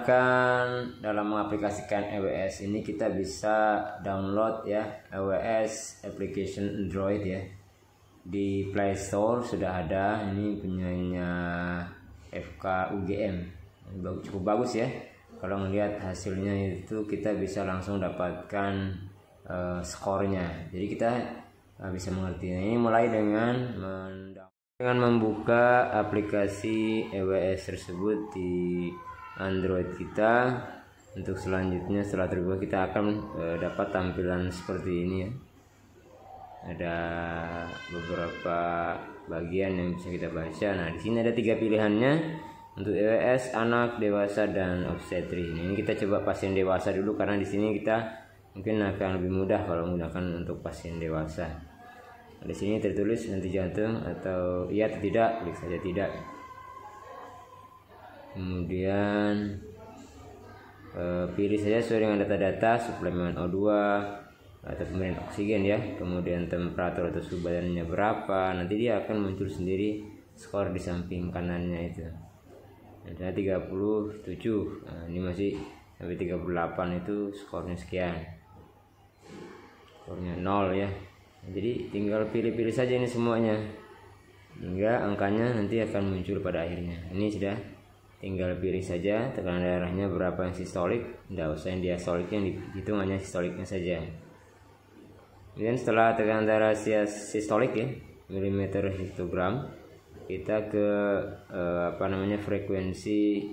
menggunakan dalam mengaplikasikan EWS ini kita bisa download ya EWS application Android ya. Di Play Store sudah ada, ini punyanya FK UGM. Cukup bagus ya. Kalau melihat hasilnya itu kita bisa langsung dapatkan skornya. Jadi kita bisa mengerti. Ini mulai dengan membuka aplikasi EWS tersebut di Android kita. Untuk selanjutnya setelah terbuka kita akan dapat tampilan seperti ini ya. Ada beberapa bagian yang bisa kita baca. Nah, di sini ada 3 pilihannya untuk EWS anak, dewasa, dan obstetri. Ini kita coba pasien dewasa dulu karena di sini kita mungkin akan lebih mudah kalau menggunakan untuk pasien dewasa. Nah, di sini tertulis henti jantung atau iya atau tidak, klik saja tidak. Kemudian pilih saja sesuai dengan data-data suplemen O2 atau pemberian oksigen ya, kemudian temperatur atau suhu badannya berapa. Nanti dia akan muncul sendiri skor di samping kanannya itu. Ada 37. Nah, ini masih sampai 38 itu skornya sekian. Skornya 0 ya. Jadi tinggal pilih-pilih saja ini semuanya hingga angkanya nanti akan muncul pada akhirnya. Ini sudah tinggal pilih saja tekanan darahnya berapa yang sistolik, tidak usah yang diastolik, yang dihitung hanya sistoliknya saja. Kemudian setelah tekanan darah sistolik ya, milimeter histogram, kita ke frekuensi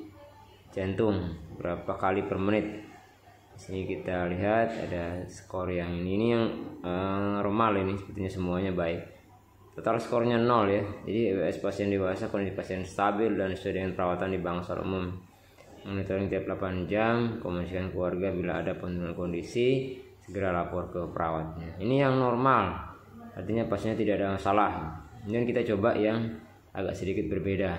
jantung berapa kali per menit. Di sini kita lihat ada skor yang ini yang normal, ini sepertinya semuanya baik. Total skornya 0 ya. Jadi EWS pasien dewasa kondisi pasien stabil dan sesuai dengan perawatan di bangsal umum. Monitoring tiap 8 jam, komunikasikan keluarga bila ada penurunan kondisi, segera lapor ke perawatnya. Ini yang normal, artinya pasiennya tidak ada masalah. Kemudian kita coba yang agak sedikit berbeda.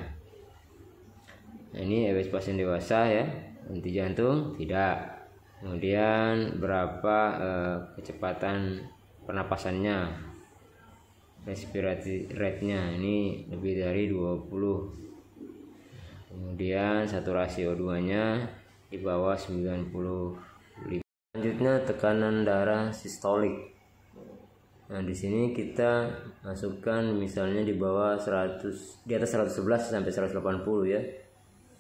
Nah, ini EWS pasien dewasa ya, henti jantung tidak. Kemudian berapa kecepatan pernapasannya, respirasi rate-nya ini lebih dari 20. Kemudian saturasi O2 nya di bawah 95. Selanjutnya tekanan darah sistolik. Nah, di sini kita masukkan misalnya di bawah 100, di atas 111 sampai 180 ya.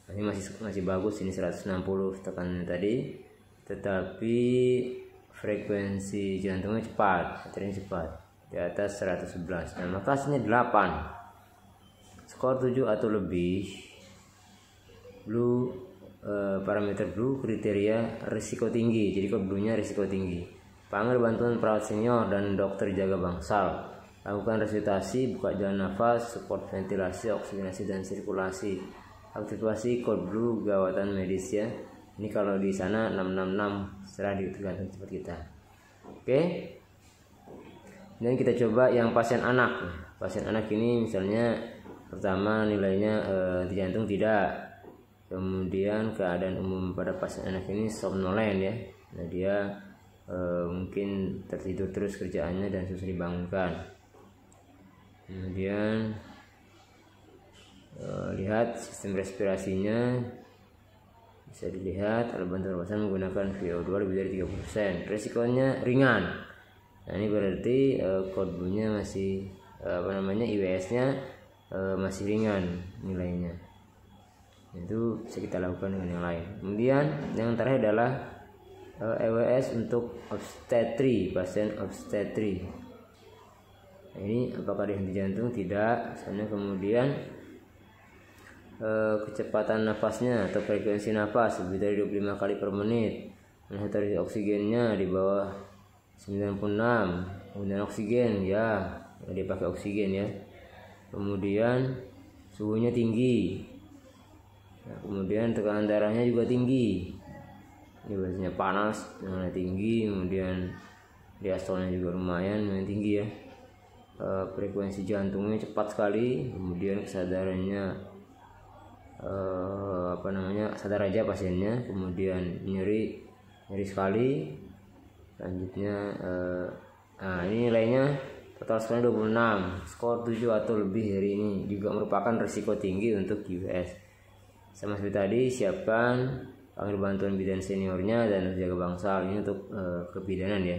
Nah, ini masih bagus, ini 160 tekanannya tadi. Tetapi frekuensi jantungnya cepat, artinya cepat. Di atas 111. Nah, maka hasilnya 8. Skor 7 atau lebih. Blue, parameter blue kriteria risiko tinggi. Jadi kode blue-nya risiko tinggi. Panggil bantuan perawat senior dan dokter jaga bangsal. Lakukan resusitasi, buka jalan nafas, support ventilasi, oksigenasi dan sirkulasi. Aktivasi kode blue gawatan medis ya. Ini kalau di sana 666, serah tergantung cepat kita. Oke. Dan kita coba yang pasien anak. Pasien anak ini misalnya pertama nilainya henti jantung tidak. Kemudian keadaan umum pada pasien anak ini somnolen ya. Nah, dia mungkin tertidur terus kerjaannya dan susah dibangunkan. Kemudian lihat sistem respirasinya, bisa dilihat alat bantu pernapasan menggunakan VO2 lebih dari 30%. Resikonya ringan. Nah, ini berarti kode blue-nya masih IWS-nya masih ringan nilainya. Itu bisa kita lakukan dengan yang lain. Kemudian yang terakhir adalah EWS untuk obstetri, pasien obstetri. Nah, ini apakah dia henti jantung? Tidak. Misalnya kemudian kecepatan nafasnya atau frekuensi nafas lebih dari 25 kali per menit. Saturasi oksigennya di bawah 96. Kemudian oksigen ya, dia pakai oksigen ya. Kemudian suhunya tinggi. Nah, kemudian tekanan darahnya juga tinggi. Ini biasanya panas, tekanan tinggi. Kemudian diastolnya juga lumayan tinggi ya. Frekuensi jantungnya cepat sekali. Kemudian kesadarannya sadar aja pasiennya. Kemudian nyeri sekali. Selanjutnya ini nilainya total skornya 26. Skor 7 atau lebih dari ini juga merupakan risiko tinggi untuk IWS. Sama seperti tadi, siapkan panggil bantuan bidan seniornya dan jaga bangsal. Ini untuk kebidanan ya.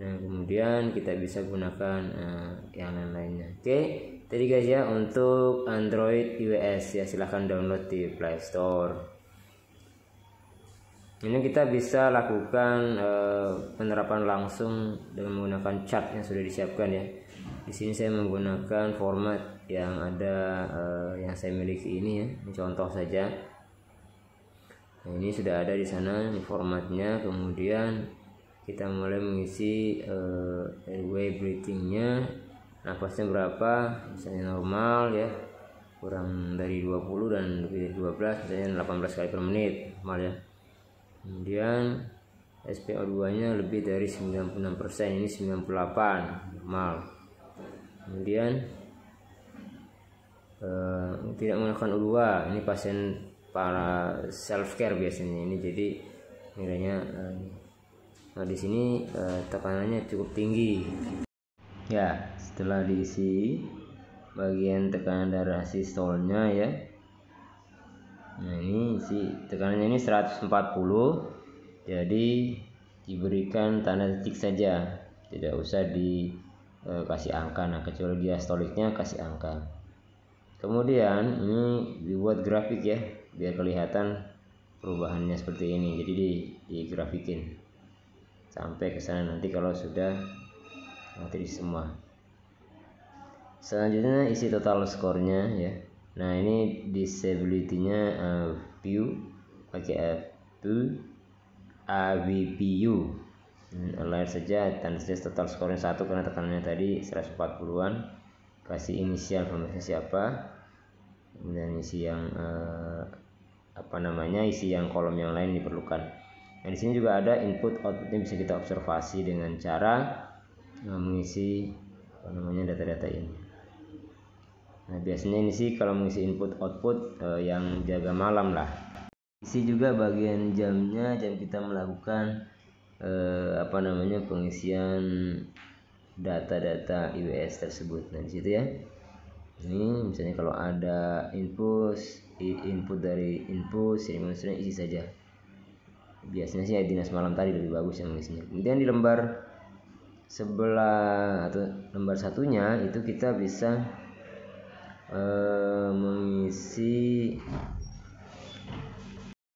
Nah kemudian kita bisa gunakan yang lain-lainnya. Oke, tadi guys ya untuk Android iOS ya, silahkan download di Play Store. Ini kita bisa lakukan penerapan langsung dengan menggunakan chart yang sudah disiapkan ya. Di sini saya menggunakan format yang ada yang saya miliki ini ya. Ini contoh saja. Nah, ini sudah ada di sana ini formatnya. Kemudian kita mulai mengisi airway breathingnya, nafasnya berapa, misalnya normal ya, kurang dari 20 dan lebih dari 12, misalnya 18 kali per menit normal ya. Kemudian SpO2 nya lebih dari 96%, ini 98 normal. Kemudian tidak menggunakan O2, ini pasien para self care biasanya ini, jadi nilainya nah di sini tekanannya cukup tinggi ya. Setelah diisi bagian tekanan darah sistolnya ya, nah ini tekanannya ini 140, jadi diberikan tanda titik saja, tidak usah dikasih angka. Nah kecuali diastoliknya kasih angka. Kemudian ini dibuat grafik ya, biar kelihatan perubahannya seperti ini, jadi digrafikin sampai ke sana nanti kalau sudah nanti semua. Selanjutnya isi total skornya ya. Nah ini disability-nya view pakai AVPU align saja, tanda total skornya 1 karena tekanannya tadi 140-an. Kasih inisial pemirsa siapa, kemudian isi yang isi yang kolom yang lain diperlukan. Nah di sini juga ada input outputnya, bisa kita observasi dengan cara mengisi data-data ini. Nah biasanya ini sih kalau mengisi input output yang jaga malam lah. Isi juga bagian jamnya, jam kita melakukan pengisian data-data iOS tersebut. Nah di situ ya. Ini misalnya kalau ada input dari input serius isi saja. Biasanya sih dinas malam tadi lebih bagus yang mengisinya. Kemudian di lembar sebelah atau lembar satunya itu kita bisa mengisi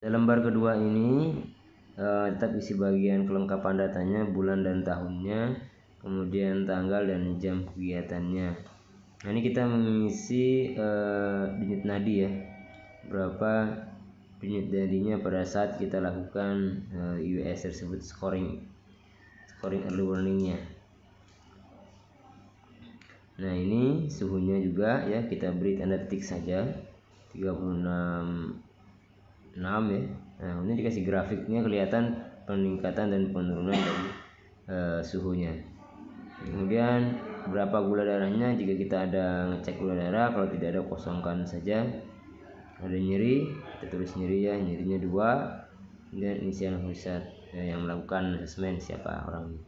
lembar kedua ini tetap isi bagian kelengkapan datanya, bulan dan tahunnya, kemudian tanggal dan jam kegiatannya. Nah ini kita mengisi denyut nadi ya, berapa denyut nadinya pada saat kita lakukan iOS tersebut, scoring early warningnya. Nah ini suhunya juga ya, kita beri tanda titik saja 36,6 ya. Nah ini dikasih grafiknya, kelihatan peningkatan dan penurunan dari suhunya. Kemudian berapa gula darahnya, jika kita ada ngecek gula darah, kalau tidak ada kosongkan saja. Ada nyeri, kita tulis nyeri ya, nyerinya 2, dan inisial pusat yang melakukan asesmen siapa orangnya.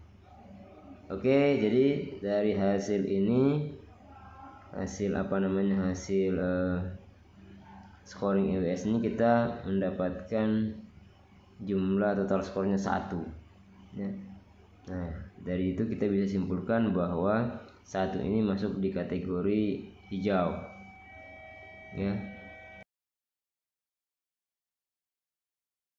Oke, jadi dari hasil ini, hasil scoring iOS ini kita mendapatkan jumlah total skornya 1 ya. Nah dari itu kita bisa simpulkan bahwa 1 ini masuk di kategori hijau ya.